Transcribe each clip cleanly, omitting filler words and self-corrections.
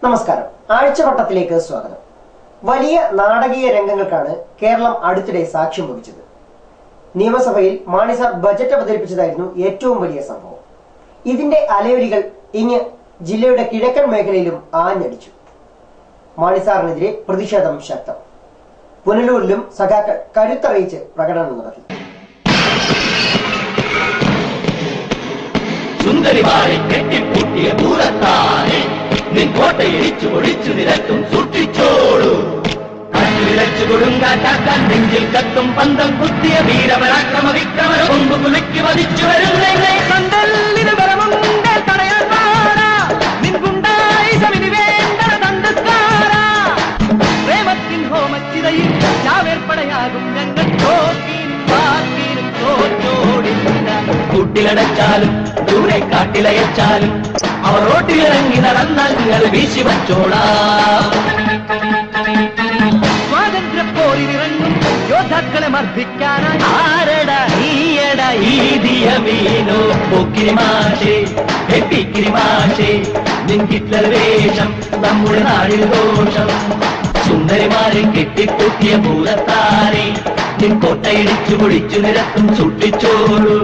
നമസ്കാരം. ആഴ്ചവട്ടത്തിലേക്ക് സ്വാഗതം. വലിയ നാടകീയ രംഗങ്ങൾക്കാണ് കേരളം അടുത്തിടെ സാക്ഷ്യം വഹിച്ചത്. നിയമസഭയിൽ മാണി സാർ ബജറ്റ് അവതരിപ്പിച്ചതായിരുന്നു ഏറ്റവും വലിയ സംഭവം. ഇതിന്റെ അലയൊലികൾ ഇങ്ങ് ജില്ലയുടെ കിഴക്കൻ മേഖലയിലും ആഞ്ഞടിച്ചു. മാണി സാറിനെതിരെ പ്രതിഷേധം ശക്തം. പുനലൂരിലും സഖാക്കൾ കരുത്തറിയിച്ച് പ്രകടനം നടത്തി. സുന്ദരിമാരെ കെട്ടിപ്പൂട്ടിയ ദൂരത്താനെ കോട്ടയിടിച്ചു പൊടിച്ചു നിരത്തും സൂക്ഷിച്ചോളൂ. കാറ്റിലിരച്ചു കൊടുങ്കാറ്റാക്കാൻ നെഞ്ചിൽ കത്തും പന്തം കുത്തിയ വീരപരാക്രമ വിക്രമ കൊമ്പ് കുലുക്കി വധിച്ചു വരുന്നേ കണ്ടല്ലിന് ബലമുണ്ട് തടയാൻ പാടാ നിൻകുണ്ടായി സമിതി വേണ്ട തണ്ടുക്കാരാ. പ്രേമത്തിൻ ഹോമച്ചിതയിൽ ചാവേർപ്പടയാകും ഞങ്ങൾ തോക്കീനും പാക്കീനും തോറ്റോടില്ല. കൂട്ടിലടച്ചാലും ദൂരെ കാട്ടിലയച്ചാലും അവർ റോട്ടിലിറങ്ങി നടന്നാൽ നിങ്ങൾ വീശി വച്ചോളാം. സ്വാതന്ത്ര്യപ്പോരിറങ്ങും യോദ്ധാക്കളെ മർദ്ദിക്കാനായി ആരട ഈയട ഈദിയ മീനോ പൊക്കിരിമാശേ എപ്പിക്കിരിമാശേ നിൻ ഹിറ്റ്ലർ വേഷം നമ്മുടെ നാടിൽ ദോഷം. സുന്ദരിമാരെ കെട്ടിപ്പൊട്ടിയ ഭൂതത്താരെ നിൻ കോട്ടയിടിച്ചു പൊടിച്ചു നിരത്തും സൂക്ഷിച്ചോളൂ.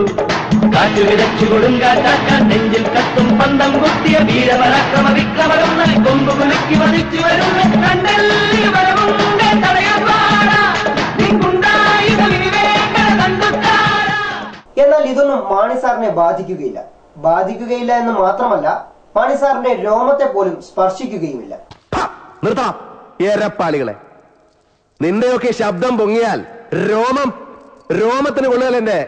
കാറ്റു വിതച്ചു കൊടുങ്കാറ്റാക്കാൻ നെഞ്ചിൽ കത്തും പന്തം കുത്തിയ വീരപരാക്രമ വിക്രമം കൊമ്പ് കുലുക്കി വധിച്ചു വരുന്ന കണ്ടല്ലിന് ബലമുണ്ട് തടയാൻ പാടാ നിൻകുണ്ടായി സമിതി വേണ്ട തണ്ടുക്കാരാ. എന്നാൽ ഇതൊന്നും മാണി സാറിനെ ബാധിക്കുകയില്ല എന്ന് മാത്രമല്ല, മാണി സാറിന്റെ രോമത്തെ പോലും സ്പർശിക്കുകയുമില്ല. നിർത്താം ഏരപ്പാളികളെ, നിന്റെയൊക്കെ ശബ്ദം പൊങ്ങിയാൽ രോമത്തിന് കൊള്ളുകയല്ലേ.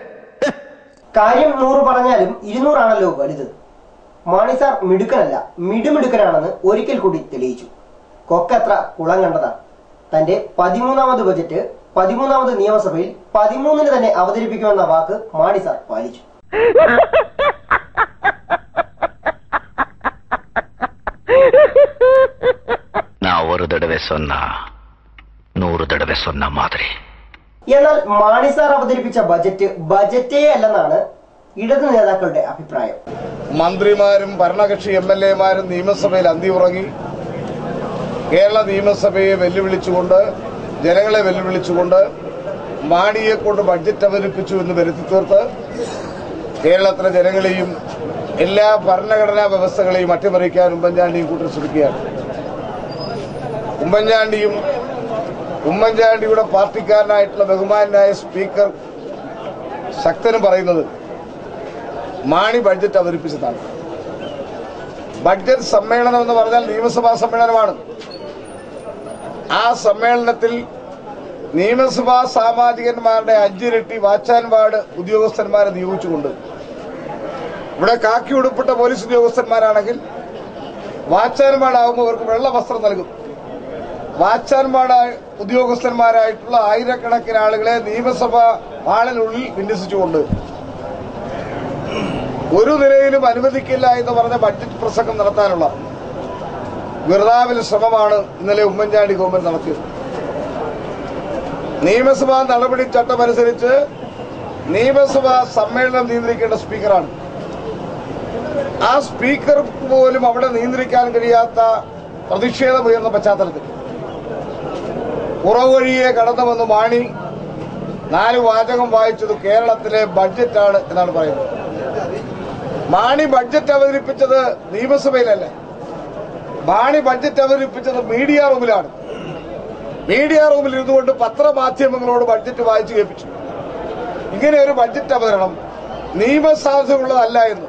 കാര്യം 100 പറഞ്ഞാലും 200 ആണല്ലോ വലുത്. മാണി സാർ മിടുക്കനല്ല, മിടുമിടുക്കനാണെന്ന് ഒരിക്കൽ കൂടി തെളിയിച്ചു. കൊക്കത്ര കുളം കണ്ടതാണ്. തന്റെ 13ാമത് ബജറ്റ് 13ാമത് നിയമസഭയിൽ 13-ന് തന്നെ അവതരിപ്പിക്കുമെന്ന വാക്ക് മാണി സാർ പാലിച്ചു. എന്നാൽ മാണി സാർ അവതരിപ്പിച്ച ബജറ്റേ അല്ലെന്നാണ് ഇടതു നേതാക്കളുടെ അഭിപ്രായം. മന്ത്രിമാരും ഭരണകക്ഷി MLA-മാരും നിയമസഭയിൽ അന്തിയുറങ്ങി കേരള നിയമസഭയെ വെല്ലുവിളിച്ചുകൊണ്ട്, ജനങ്ങളെ വെല്ലുവിളിച്ചുകൊണ്ട് മാണിയെ കൊണ്ട് ബഡ്ജറ്റ് അവതരിപ്പിച്ചു എന്ന് വരുത്തി തീർത്ത് കേരളത്തിലെ ജനങ്ങളെയും എല്ലാ ഭരണഘടനാ വ്യവസ്ഥകളെയും അട്ടിമറിക്കാൻ ഉമ്മൻചാണ്ടിയും കൂട്ടർ ശ്രമിക്കുകയാണ്. ഉമ്മൻചാണ്ടിയുടെ പാർട്ടിക്കാരനായിട്ടുള്ള ബഹുമാനായ സ്പീക്കർ ശക്തനും പറയുന്നത് മാണി ബഡ്ജറ്റ് അവതരിപ്പിച്ചതാണ്. ബഡ്ജറ്റ് സമ്മേളനം എന്ന് പറഞ്ഞാൽ നിയമസഭാ സമ്മേളനമാണ്. ആ സമ്മേളനത്തിൽ നിയമസഭാ സാമാജികന്മാരുടെ 5 ഇരട്ടി വാച്ചാൻ വാർഡ് ഉദ്യോഗസ്ഥന്മാരെ നിയോഗിച്ചുകൊണ്ട്, ഇവിടെ കാക്കി ഉടുപ്പിട്ട പോലീസ് ഉദ്യോഗസ്ഥന്മാരാണെങ്കിൽ വാച്ചാൻ വാർഡാകുമ്പോൾ അവർക്ക് വെള്ള വസ്ത്രം നൽകും. വാച്ചാൻമാട് ഉദ്യോഗസ്ഥന്മാരായിട്ടുള്ള ആയിരക്കണക്കിന് ആളുകളെ നിയമസഭാ ഹാളിനുള്ളിൽ വിന്യസിച്ചുകൊണ്ട് ഒരു നിലയിലും അനുവദിക്കില്ല എന്ന് പറഞ്ഞ ബഡ്ജറ്റ് പ്രസംഗം നടത്താനുള്ള വെറുതാവിൽ ശ്രമമാണ് ഇന്നലെ ഉമ്മൻചാണ്ടി ഗവൺമെന്റ് നടത്തിയത്. നിയമസഭാ നടപടി ചട്ടമനുസരിച്ച് നിയമസഭാ സമ്മേളനം നിയന്ത്രിക്കേണ്ട സ്പീക്കറാണ്. ആ സ്പീക്കർ പോലും അവിടെ നിയന്ത്രിക്കാൻ കഴിയാത്ത പ്രതിഷേധമുയർന്ന പശ്ചാത്തലത്തിൽ പുറവഴിയെ കടന്നു വന്ന് മാണി 4 വാചകം വായിച്ചത് കേരളത്തിലെ ബഡ്ജറ്റാണ് എന്നാണ് പറയുന്നത്. മാണി ബഡ്ജറ്റ് അവതരിപ്പിച്ചത് നിയമസഭയിലല്ല, മാണി ബഡ്ജറ്റ് അവതരിപ്പിച്ചത് മീഡിയ റൂമിലാണ്. മീഡിയ റൂമിൽ ഇരുന്നുകൊണ്ട് പത്രമാധ്യമങ്ങളോട് ബഡ്ജറ്റ് വായിച്ചു കേൾപ്പിച്ചു. ഇങ്ങനെ ഒരു ബഡ്ജറ്റ് അവതരണം നിയമസാധുതയുള്ളതല്ല എന്ന്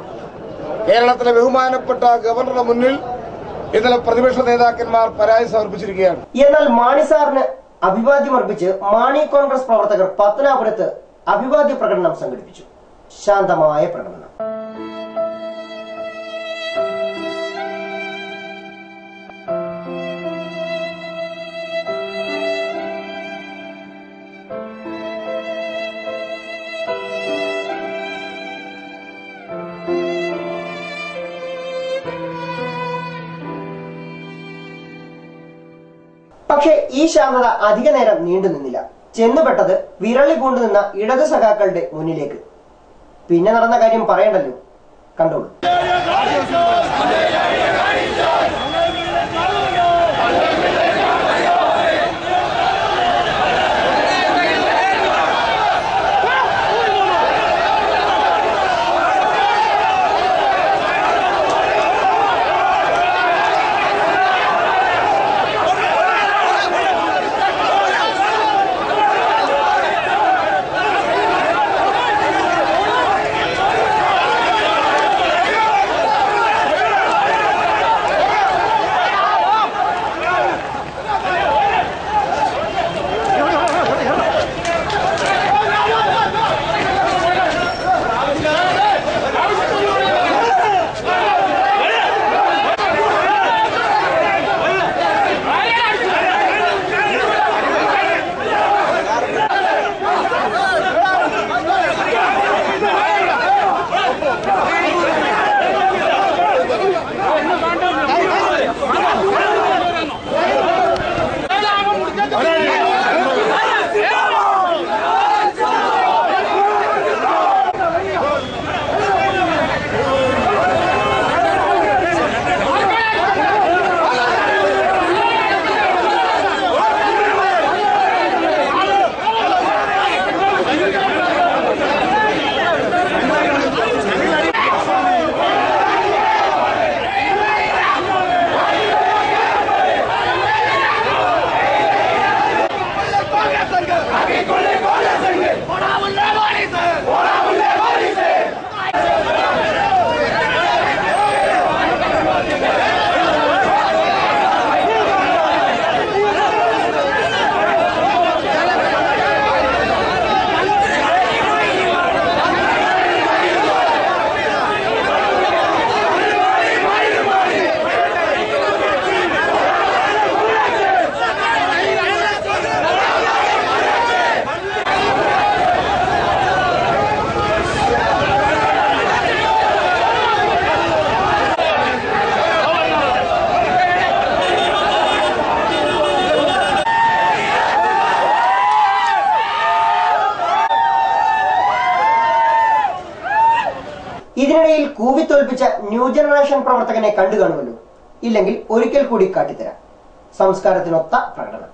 കേരളത്തിലെ ബഹുമാനപ്പെട്ട ഗവർണറുടെ മുന്നിൽ ഇന്നലെ പ്രതിപക്ഷ നേതാക്കന്മാർ പരാതി സമർപ്പിച്ചിരിക്കുകയാണ്. എന്നാൽ മാണി സാറിന് അഭിവാദ്യമർപ്പിച്ച് മാണി കോൺഗ്രസ് പ്രവർത്തകർ പത്തനാപുരത്ത് അഭിവാദ്യ പ്രകടനം സംഘടിപ്പിച്ചു. ശാന്തമായ പ്രകടനം. പക്ഷേ ഈ ശാന്തത അധിക നേരം നീണ്ടു നിന്നില്ല. ചെന്നുപെട്ടത് വിരളി പൂണ്ടു നിന്ന ഇടതു സഖാക്കളുടെ മുന്നിലേക്ക്. പിന്നെ നടന്ന കാര്യം പറയണ്ടല്ലോ, കണ്ടോളൂ. കൂവിത്തോൽപ്പിച്ച ന്യൂ ജനറേഷൻ പ്രവർത്തകനെ കണ്ടു കാണുമല്ലോ. ഇല്ലെങ്കിൽ ഒരിക്കൽ കൂടി കാട്ടിത്തരാം. സംസ്കാരത്തിനൊത്ത പ്രകടനം.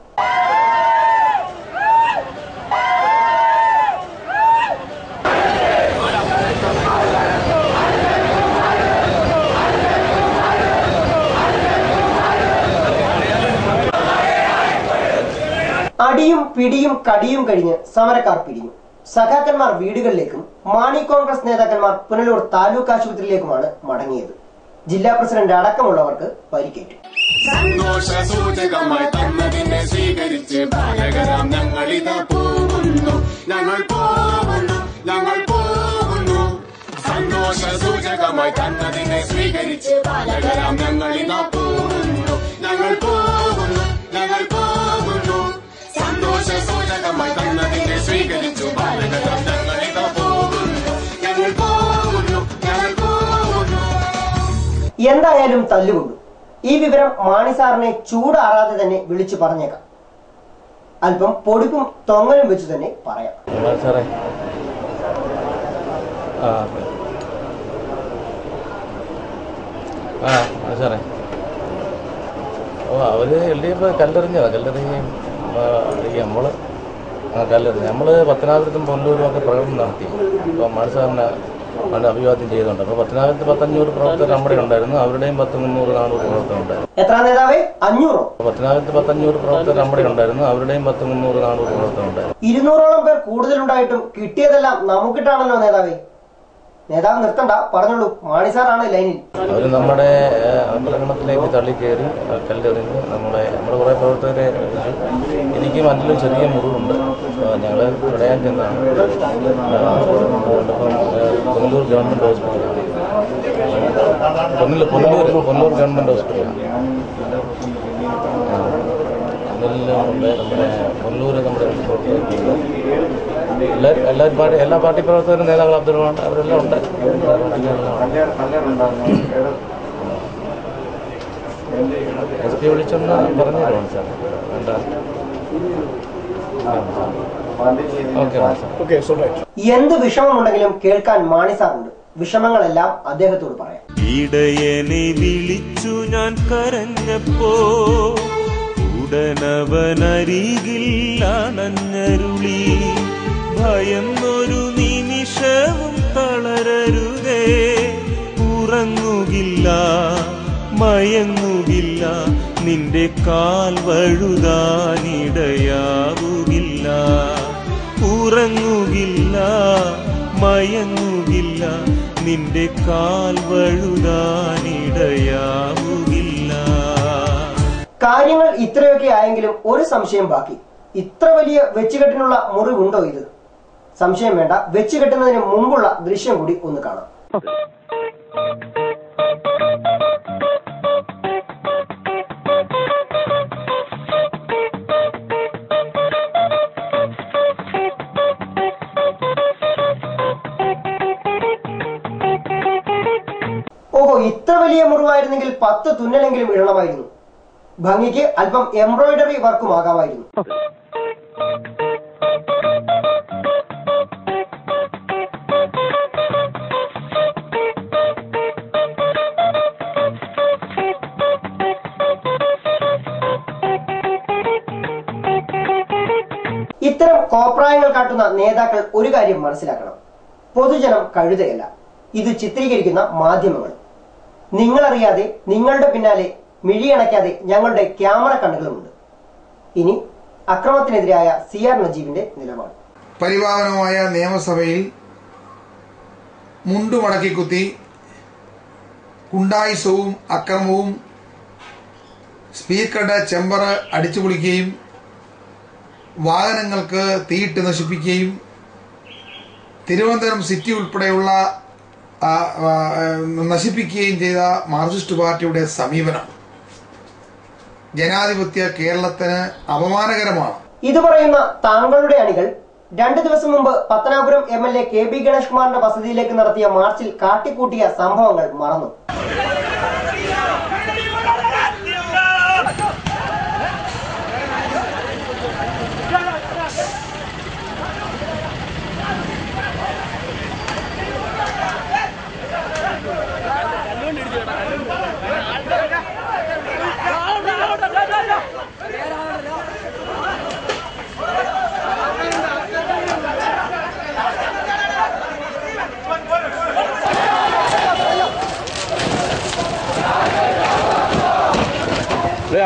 അടിയും പിടിയും കടിയും കഴിഞ്ഞ് സമരക്കാർ പിരിഞ്ഞു. സഖാക്കന്മാർ വീടുകളിലേക്കും മാണി കോൺഗ്രസ് നേതാക്കന്മാർ പുനലൂർ താലൂക്ക് ആശുപത്രിയിലേക്കുമാണ് മടങ്ങിയത്. ജില്ലാ പ്രസിഡന്റ് അടക്കമുള്ളവർക്ക് പരിക്കേറ്റു. സന്തോഷസൂചകമായി തന്നതിനെ സ്വീകരിച്ച് ബാലകരാം ഞങ്ങളിതാ പോകുന്നു, ഞങ്ങൾ പോകുന്നു, ഞങ്ങൾ പോകുന്നു. സന്തോഷസൂചകമായി തന്നതിനെ സ്വീകരിച്ച് ബാലകരാം ഞങ്ങളിതാ പോകുന്നു, ഞങ്ങൾ പോകുന്നു, ഞങ്ങൾ പോകുന്നു. സന്തോഷസൂചകമായി തന്നതിനെ സ്വീകരിച്ചു ബാലകരാം ഞങ്ങളിതാ പോകുന്നു, ഞങ്ങൾ പോകുന്നു, ഞങ്ങൾ പോകുന്നു. എന്തായാലും തല്ലുകൊണ്ടു. ഈ വിവരം മാണി സാറിനെ ചൂടാറാതെ തന്നെ വിളിച്ചു പറഞ്ഞേക്കാം. അല്പം പൊടിപ്പും തൊങ്ങലും വെച്ച് തന്നെ പറയാം. സാറേ അവര് LDF കല്ലെറിഞ്ഞതാ. കല്ലെറിഞ്ഞ് നമ്മള് പത്തനാപുരത്തും പൊന്നൂരും ഒക്കെ പ്രകടനം നടത്തി. അപ്പോൾ മാണി സാറിനെ അഭിവാദ്യം ചെയ്തുകൊണ്ട് അപ്പോൾ 10,500 പ്രവർത്തകർ നമ്മുടെ ഉണ്ടായിരുന്നു. അവരുടെയും 300-400 പ്രവർത്തകർ ഉണ്ടായിരുന്നു. എത്ര നേതാവേ? 500. 10,500 പ്രവർത്തകർ നമ്മുടെ ഉണ്ടായിരുന്നു. അവരുടെയും 300-400 പ്രവർത്തകർ ഉണ്ടായിരുന്നു. 200ഓളം പേർ കൂടുതലുണ്ടായിട്ടും കിട്ടിയതെല്ലാം നമുക്കിട്ടാണല്ലോ നേതാവേ. നേതാവ് നിർത്തണ്ട, പറഞ്ഞോളൂ. മാണി സാറാണ് ലൈനിൽ. അവര് നമ്മുടെ പ്രകടനത്തിലേക്ക് തള്ളിക്കയറി കല്ലെറിഞ്ഞ് നമ്മുടെ കുറെ പ്രവർത്തകരെ. എനിക്ക് മറ്റിലും ചെറിയ മുറിവുണ്ട്. ഞങ്ങള് പ്രളയം ചെന്നാണ്. പൊന്നൂർ ഗവൺമെന്റ് ഹോസ്പിറ്റലാണ്. പൊന്നൂർ ഗവൺമെന്റ് ഹോസ്പിറ്റലാണ്. നമ്മുടെ പൊന്നൂര് നമ്മുടെ എല്ലാ പാർട്ടി പ്രവർത്തകരും നേതാക്കൾ അബ്ദുള്ളാണ്ട് അവരെല്ലാം ഉണ്ട്. SP വിളിച്ചൊന്ന് പറഞ്ഞിരുന്നു സാർ. എന്ത് വിഷമമുണ്ടെങ്കിലും കേൾക്കാൻ മാണി സാറുണ്ട്. വിഷമങ്ങളെല്ലാം അദ്ദേഹത്തോട് പറയാം. ഇടയനെ വിളിച്ചു ഞാൻ കരഞ്ഞപ്പോ ഉടനവനരികിൽ അണഞ്ഞരുളി, ഭയന്നൊരു നിമിഷവും തളരരുതേ, ഉറങ്ങുകില്ല മയങ്ങുകില്ല, നിന്റെ കാൽ വഴുതാനിടയാവുകില്ല. ഉറങ്ങുകില്ല മയങ്ങുകില്ല, നിന്റെ കാൽ വഴുതാനിടയാവുകില്ല. കാര്യങ്ങൾ ഇത്രയൊക്കെ ആയെങ്കിലും ഒരു സംശയം ബാക്കി. ഇത്ര വലിയ വെച്ചുകെട്ടിനുള്ള മുറിവുണ്ടോ ഇത്? സംശയം വേണ്ട. വെച്ചുകെട്ടുന്നതിന് മുമ്പുള്ള ദൃശ്യം കൂടി ഒന്ന് കാണാം. ഓഹോ, ഇത്ര വലിയ മുറിവായിരുന്നെങ്കിൽ 10 തുന്നലെങ്കിലും ഇടണമായിരുന്നു. ഭംഗിക്ക് അല്പം എംബ്രോയിഡറി വർക്കും ആകാമായിരുന്നു. ഇത്തരം കോപ്രായങ്ങൾ കാട്ടുന്ന നേതാക്കൾ ഒരു കാര്യം മനസ്സിലാക്കണം. പൊതുജനം കഴുതയല്ല, ഇത് ചിത്രീകരിക്കുന്ന മാധ്യമങ്ങൾ. നിങ്ങളറിയാതെ, നിങ്ങളുടെ പിന്നാലെ മിഴിയണയ്ക്കാതെ ഞങ്ങളുടെ ക്യാമറ കണ്ണുകളുമുണ്ട്. ഇനി അക്രമത്തിനെതിരായ CR നജീബിന്റെ നിലപാട്. പരിപാവനമായ നിയമസഭയിൽ മുണ്ടുമടക്കിക്കുത്തി ഗുണ്ടായിസവും അക്രമവും സ്പീക്കറുടെ ചെമ്പർ അടിച്ചുപൊളിക്കുകയും വാഹനങ്ങൾക്ക് തീയിട്ട് നശിപ്പിക്കുകയും തിരുവനന്തപുരം സിറ്റി ഉൾപ്പെടെയുള്ള നശിപ്പിക്കുകയും ചെയ്ത മാർക്സിസ്റ്റ് പാർട്ടിയുടെ സമീപനം ജനാധിപത്യ കേരളത്തിന് അപമാനകരമാണ്. ഇത് പറയുന്ന താങ്കളുടെ അണികൾ 2 ദിവസം മുമ്പ് പത്തനാപുരം MLA KB ഗണേഷ് കുമാറിന്റെ വസതിയിലേക്ക് നടത്തിയ മാർച്ചിൽ കാട്ടിക്കൂട്ടിയ സംഭവങ്ങൾ മറന്നു.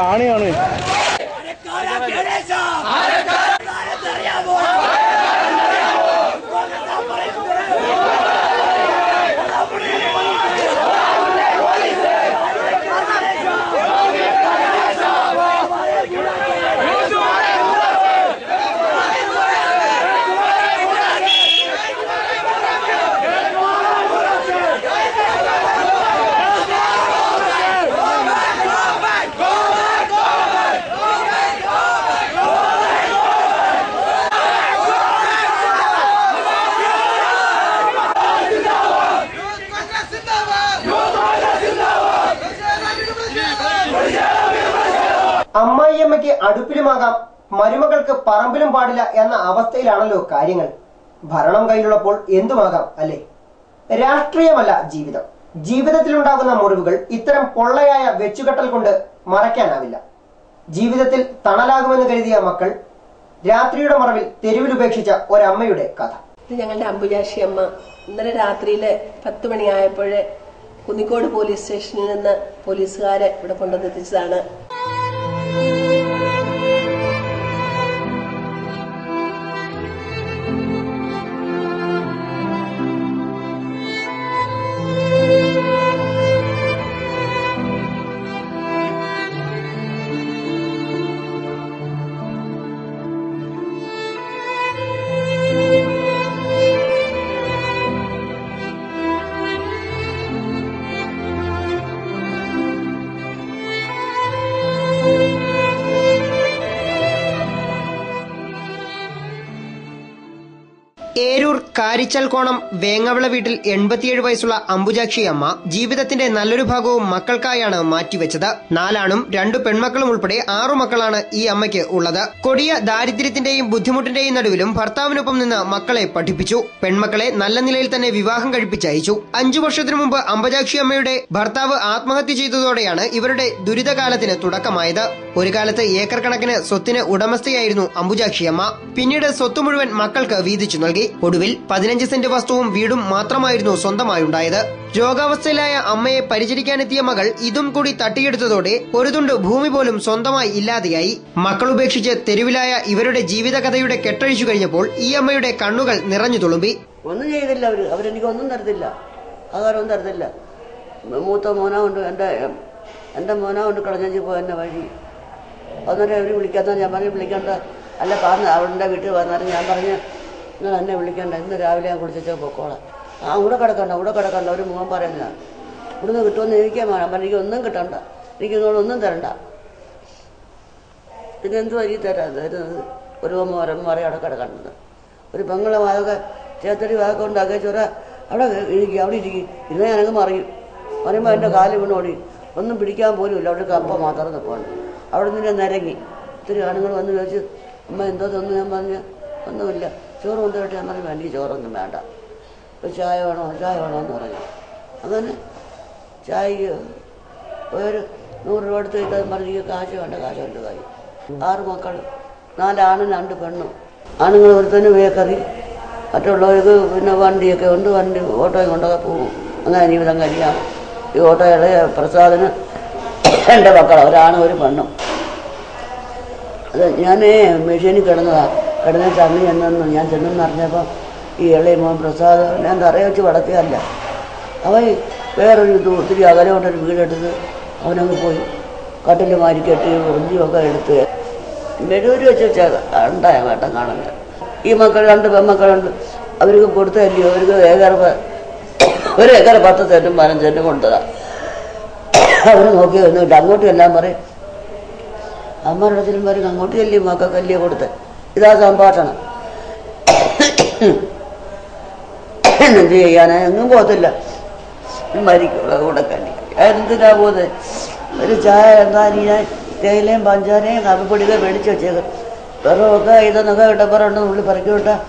ആണിയാണ്. അമ്മായിയമ്മയ്ക്ക് അടുപ്പിലുമാകാം, മരുമകൾക്ക് പറമ്പിലും പാടില്ല എന്ന അവസ്ഥയിലാണല്ലോ കാര്യങ്ങൾ. ഭരണം കയ്യിലുള്ളപ്പോൾ എന്തുമാകാം അല്ലേ? രാഷ്ട്രീയമല്ല ജീവിതം. ജീവിതത്തിലുണ്ടാകുന്ന മുറിവുകൾ ഇത്തരം പൊള്ളയായ വെച്ചുകെട്ടൽ കൊണ്ട് മറയ്ക്കാനാവില്ല. ജീവിതത്തിൽ തണലാകുമെന്ന് കരുതിയ മക്കൾ രാത്രിയുടെ മറവിൽ തെരുവിലുപേക്ഷിച്ച ഒരമ്മയുടെ കഥ. ഇത് ഞങ്ങളുടെ അംബുജാക്ഷി അമ്മ ഇന്നലെ രാത്രിയില് 10 മണിയായപ്പോഴേ കുന്നിക്കോട് പോലീസ് സ്റ്റേഷനിൽ നിന്ന് പോലീസുകാരെ ഇവിടെ കൊണ്ടുവന്നെത്തിച്ചതാണ്. ഏരൂർ കാരിച്ചൽകോണം വേങ്ങവിള വീട്ടിൽ 87 വയസ്സുള്ള അംബുജാക്ഷി അമ്മ ജീവിതത്തിന്റെ നല്ലൊരു ഭാഗവും മക്കൾക്കായാണ് മാറ്റിവെച്ചത്. 4 ആണും 2 പെൺമക്കളും ഉൾപ്പെടെ 6 മക്കളാണ് ഈ അമ്മയ്ക്ക് ഉള്ളത്. കൊടിയ ദാരിദ്ര്യത്തിന്റെയും ബുദ്ധിമുട്ടിന്റെയും നടുവിലും ഭർത്താവിനൊപ്പം നിന്ന് മക്കളെ പഠിപ്പിച്ചു. പെൺമക്കളെ നല്ല നിലയിൽ തന്നെ വിവാഹം കഴിപ്പിച്ചയച്ചു. 5 വർഷത്തിനു മുമ്പ് അംബുജാക്ഷി അമ്മയുടെ ഭർത്താവ് ആത്മഹത്യ ചെയ്തതോടെയാണ് ഇവരുടെ ദുരിതകാലത്തിന് തുടക്കമായത്. ഒരു കാലത്ത് ഏക്കർ കണക്കിന് സ്വത്തിന് ഉടമസ്ഥയായിരുന്നു അംബുജാക്ഷി അമ്മ. പിന്നീട് സ്വത്ത് മുഴുവൻ മക്കൾക്ക് വീതിച്ചു നൽകി. ഒടുവിൽ 15 സെന്റ് വസ്തുവും വീടും മാത്രമായിരുന്നു സ്വന്തമായുണ്ടായത്. രോഗാവസ്ഥയിലായ അമ്മയെ പരിചരിക്കാനെത്തിയ മകൾ ഇതും കൂടി തട്ടിയെടുത്തതോടെ ഒരു തുണ്ട് ഭൂമി പോലും സ്വന്തമായി ഇല്ലാതെയായി. മക്കൾ ഉപേക്ഷിച്ച് തെരുവിലായ ഇവരുടെ ജീവിതകഥയുടെ കെട്ടഴിച്ചു കഴിഞ്ഞപ്പോൾ ഈ അമ്മയുടെ കണ്ണുകൾ നിറഞ്ഞു തുളുമ്പി. ഒന്നും ചെയ്തില്ല അവരെനിക്ക് ഒന്നും തരത്തില്ല, ആഹാരമൊന്നും തരത്തില്ല. മൂത്ത മോനാ കൊണ്ട് എന്റെ മോനാ കൊണ്ട് കളഞ്ഞു പോയ എന്നെ വഴി. അന്നേരം അവർ വിളിക്കാത്ത ഞാൻ പറഞ്ഞു വിളിക്കണ്ട, അല്ല പറഞ്ഞ അവളുടെ വീട്ടിൽ വന്നാലും ഞാൻ പറഞ്ഞു നിങ്ങൾ എന്നെ വിളിക്കണ്ട, ഇന്ന് രാവിലെ ഞാൻ കുളിച്ചോ പൊക്കോളാം. ഇവിടെ കിടക്കണ്ട ഒരു മുഖം പറയുന്നതാണ്. ഇവിടുന്ന് കിട്ടുമെന്ന് എനിക്കേ വേണം. അപ്പം എനിക്ക് ഒന്നും കിട്ടണ്ട, എനിക്ക് നിങ്ങളൊന്നും തരണ്ട. പിന്നെന്തു വരി തരുന്നത്? ഒരു മരം അവിടെ കിടക്കണ്ടത്. ഒരു പെങ്ങളെ വാതൊക്കെ ചേത്തടി വാതൊക്കെ ഉണ്ടാക്കിയ ചോറ അവിടെ ഇരിക്കും. ഇന്ന് ഞാനങ്ങ് മറിയുമ്പോൾ എൻ്റെ കാല് വീണോടി ഒന്നും പിടിക്കാൻ പോലും ഇല്ല. അവിടെ കപ്പ മാത്രം നിൽപ്പുണ്ട്. അവിടെ നിന്ന് നിരങ്ങി ഒത്തിരി ആണുങ്ങൾ വന്ന് ചോദിച്ചു അമ്മ എന്തോ തന്നു. ഞാൻ പറഞ്ഞു ഒന്നുമില്ല, ചോറ് കൊണ്ടുപോയിട്ട്. ഞാൻ പറഞ്ഞു എനിക്ക് ചോറൊന്നും വേണ്ട, ഒരു ചായ വേണോ എന്ന് പറഞ്ഞു. അങ്ങനെ ചായക്ക് ഒരു 100 രൂപ എടുത്ത് വയ്ക്കാൻ പറഞ്ഞു. കാശ് വേണ്ട, കാശ് കൊണ്ട് കായ്. 6 മക്കൾ, 4 ആണും 2 പെണ്ണും. ആണുങ്ങൾ ഒരുത്തന്നെ ബേക്കറി, മറ്റുള്ളവർക്ക് പിന്നെ വണ്ടിയൊക്കെ ഉണ്ട്. ഓട്ടോയും കൊണ്ടൊക്കെ പോകും. അങ്ങനെ ജീവിതം കഴിയാം. ഈ ഓട്ടോയുടെ പ്രസാദന് 2 മക്കൾ, ഒരാണും 1 പെണ്ണും. അത് ഞാൻ മെഷീനിൽ കിടന്ന ചമ്മി ഞാൻ ചെന്നെന്ന് അറിഞ്ഞപ്പോൾ ഈ ഇളയ മോൻ പ്രസാദ് ഞാൻ തറയെ വെച്ച് വളർത്തിയല്ല. അവൻ വേറൊരു ഒത്തിരി അകലെ കൊണ്ടൊരു വീടെടുത്ത് അവനങ്ങ് പോയി കട്ടിൽ മാരിക്കെട്ടി വൃന്തിയൊക്കെ എടുത്ത് മെഴൂര് വെച്ച് ഉണ്ടായ വേട്ടം കാണുന്നത്. ഈ മക്കൾ 2 പെൺമക്കളുണ്ട്. അവർക്ക് കൊടുത്തല്ലയോ, അവർക്ക് 1 ഏക്കർ 10 സെന്റും 15 സെന്റും കൊടുത്തതാണ്. അവർ നോക്കി ഒന്നുമില്ല. അങ്ങോട്ടും എല്ലാം പറയും അമ്മയുടെ ചിലന്മാർക്ക് അങ്ങോട്ടും അല്ലേ മക്കൾക്കല്ലേ കൊടുത്ത്. ഇതാ സംഭാഷണം. എന്ത് ചെയ്യാനാ? എങ്ങും പോകത്തില്ല, മരിക്കുള്ള കൂടെ കണ്ടി. എന്തിനാ പോകുന്നത്? ഒരു ചായ എന്താ ഞാൻ തേയിലയും പഞ്ചാരയും കാപ്പിപ്പൊടിയൊക്കെ മേടിച്ച് വെച്ചേക്കും. വെറുമൊക്കെ ഇതെന്നൊക്കെ ഇട്ടപ്പുറം ഉള്ളി പറക്കി വിട്ടാൽ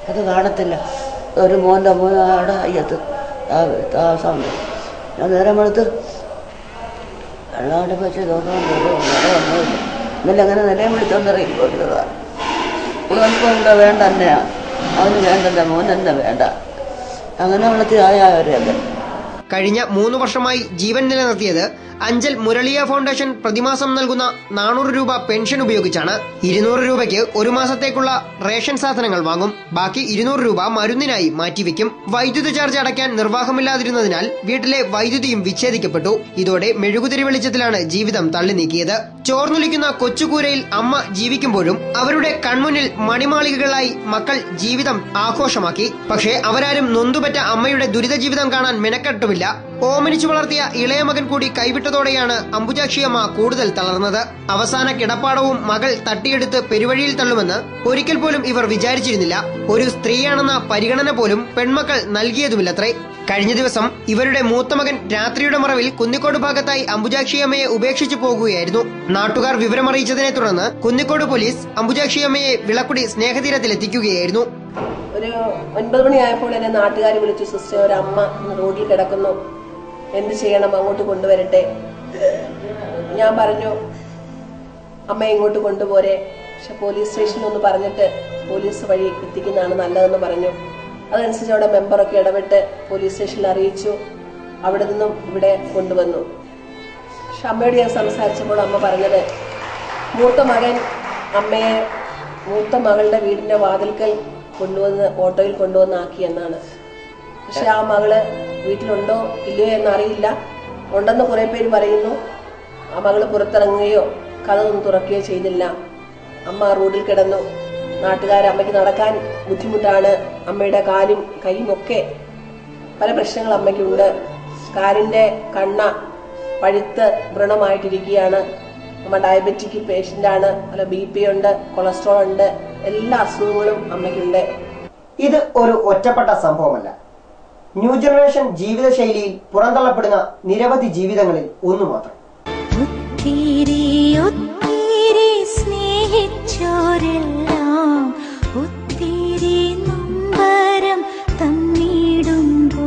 അത് കാണത്തില്ല. ഒരു മോൻ്റെ അവിടെ അയ്യത്ത് താമസമുണ്ട്. ഞാൻ നേരം വെളുത്ത് വെള്ളാണ്ട് വെച്ച് തോന്നുന്നു. ഇന്നലെ അങ്ങനെ നിലയും വിളിച്ചോണ്ടിറങ്ങി കൊടുത്തതാണ്. ഇവിടെ വന്നിപ്പോൾ വേണ്ട തന്നെയാണ്. അവന് വേണ്ട, മോൻ തന്നെ വേണ്ട. അങ്ങനെ വളർത്തി ആയവരെയൊക്കെ. കഴിഞ്ഞ 3 വർഷമായി ജീവൻ നിലനിർത്തിയത് അഞ്ചൽ മുരളിയ ഫൗണ്ടേഷൻ പ്രതിമാസം നൽകുന്ന 400 രൂപ പെൻഷൻ ഉപയോഗിച്ചാണ്. 200 രൂപയ്ക്ക് ഒരു മാസത്തേക്കുള്ള റേഷൻ സാധനങ്ങൾ വാങ്ങും. ബാക്കി 200 രൂപ മരുന്നിനായി മാറ്റിവെക്കും. വൈദ്യുതി ചാർജ് അടയ്ക്കാൻ നിർവാഹമില്ലാതിരുന്നതിനാൽ വീട്ടിലെ വൈദ്യുതിയും വിച്ഛേദിക്കപ്പെട്ടു. ഇതോടെ മെഴുകുതിരി വെളിച്ചത്തിലാണ് ജീവിതം തള്ളി നീക്കിയത്. ചോർന്നൊലിക്കുന്ന കൊച്ചുകൂരയിൽ അമ്മ ജീവിക്കുമ്പോഴും അവരുടെ കൺമുന്നിൽ മണിമാളികകളായി മക്കൾ ജീവിതം ആഘോഷമാക്കി. പക്ഷേ അവരാരും നൊന്തുപറ്റ അമ്മയുടെ ദുരിത ജീവിതം കാണാൻ മെനക്കെട്ടുമില്ല. ഓമനിച്ചു വളർത്തിയ ഇളയ മകൻ കൂടി കൈവിട്ടതോടെയാണ് അംബുജാക്ഷിയമ്മ കൂടുതൽ തളർന്നത്. അവസാന കിടപ്പാടവും മകൾ തട്ടിയെടുത്ത് പെരുവഴിയിൽ തള്ളുമെന്ന് ഒരിക്കൽ പോലും ഇവർ വിചാരിച്ചിരുന്നില്ല. ഒരു സ്ത്രീയാണെന്ന പരിഗണന പോലും പെൺമക്കൾ നൽകിയതുമില്ലത്രേ. കഴിഞ്ഞ ദിവസം ഇവരുടെ മൂത്ത മകൻ രാത്രിയുടെ മറവിൽ കുന്നിക്കോട് ഭാഗത്തായി അംബുജാക്ഷിയമ്മയെ ഉപേക്ഷിച്ചു പോകുകയായിരുന്നു. നാട്ടുകാർ വിവരമറിയിച്ചതിനെ തുടർന്ന് കുന്നിക്കോട് പോലീസ് അംബുജാക്ഷിയമ്മയെ വിളക്കുടി സ്നേഹതീരത്തിലെത്തിക്കുകയായിരുന്നു. ഒരു 9 മണിയായപ്പോൾ എന്നെ നാട്ടുകാർ വിളിച്ചു, സിസ്റ്റർ ഒരു അമ്മ റോഡിൽ കിടക്കുന്നു, എന്ത് ചെയ്യണം, അങ്ങോട്ട് കൊണ്ടുവരട്ടെ. ഞാൻ പറഞ്ഞു അമ്മയെ ഇങ്ങോട്ട് കൊണ്ടുപോരെ, പക്ഷെ പോലീസ് സ്റ്റേഷനിൽ ഒന്ന് പറഞ്ഞിട്ട് പോലീസ് വഴി എത്തിക്കുന്നതാണ് നല്ലതെന്ന് പറഞ്ഞു. അതനുസരിച്ച് അവിടെ മെമ്പറൊക്കെ ഇടപെട്ട് പോലീസ് സ്റ്റേഷനിൽ അറിയിച്ചു. അവിടെ നിന്നും ഇവിടെ കൊണ്ടുവന്നു. പക്ഷെ അമ്മയോട് ഞാൻ സംസാരിച്ചപ്പോൾ അമ്മ പറഞ്ഞത് മൂത്ത മകൻ അമ്മയെ മൂത്ത മകളുടെ വീടിന്റെ വാതിൽക്കൽ കൊണ്ടുവന്ന് ഓട്ടോയിൽ കൊണ്ടുവന്നാക്കി എന്നാണ്. പക്ഷെ ആ മകള് വീട്ടിലുണ്ടോ ഇല്ലയോ എന്നറിയില്ല. ഉണ്ടെന്ന് കുറെ പേര് പറയുന്നു. ആ മകള് പുറത്തിറങ്ങുകയോ കഥയൊന്നും തുറക്കുകയോ ചെയ്തില്ല. അമ്മ റോഡിൽ കിടന്നു. നാട്ടുകാർ അമ്മയ്ക്ക് നടക്കാൻ ബുദ്ധിമുട്ടാണ്. അമ്മയുടെ കാലും കൈയും ഒക്കെ പല പ്രശ്നങ്ങൾ അമ്മയ്ക്കുണ്ട്. കാലിന്റെ കണ്ണ പഴുത്ത് വ്രണമായിട്ടിരിക്കുകയാണ്. അമ്മ ഡയബറ്റിക് പേഷ്യന്റാണ്. അല്ല BP ഉണ്ട്, കൊളസ്ട്രോൾ ഉണ്ട്, എല്ലാ അസുഖങ്ങളും അമ്മയ്ക്കുണ്ട്. ഇത് ഒരു ഒറ്റപ്പെട്ട സംഭവമല്ല. ന്യൂ ജനറേഷൻ ജീവിതശൈലിയിൽ പുറന്തള്ളപ്പെടുന്ന നിരവധി ജീവിതങ്ങളിൽ ഒന്നു മാത്രം. സ്നേഹിച്ചോരെല്ലാം ഒത്തിരി നൊമ്പരം തന്നിടുമ്പോൾ,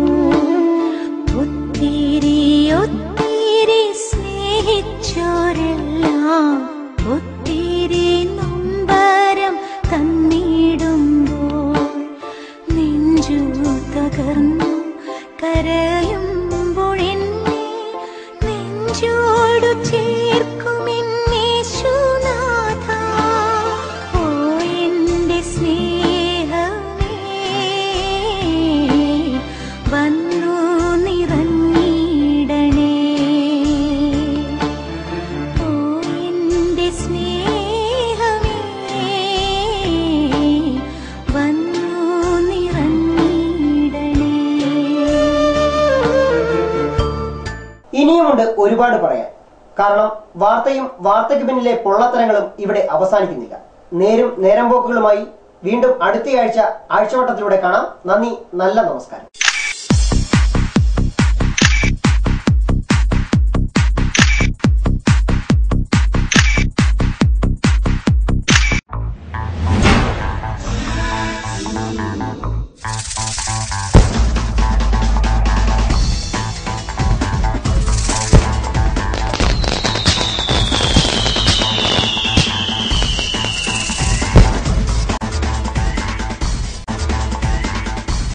ഒത്തിരി ഒത്തിരി സ്നേഹിച്ചോരെല്ലാം ഒത്തിരി നൊമ്പരം തന്നിടുമ്പോൾ, നെഞ്ചു തകർന്നു കരയുമ്പോൾ എന്നെ നെഞ്ചോടു ചേർക്കുമെന്നേശുനാഥ. ഓ എന്റെ സ്നേഹമേ വന്നു നിറഞ്ഞിടണേ. ഓ എന്റെ സ്നേഹമേ വന്നു നിറഞ്ഞിടണേ. ഇനിയുമുണ്ട് ഒരുപാട് പറയാൻ. കാരണം വാർത്തയും വാർത്തയ്ക്ക് പിന്നിലെ പൊള്ളത്തരങ്ങളും ഇവിടെ അവസാനിക്കുന്നില്ല. നേരം പോക്കുകളുമായി വീണ്ടും അടുത്തയാഴ്ച ആഴ്ചവട്ടത്തിലൂടെ കാണാം. നന്ദി, നല്ല നമസ്കാരം.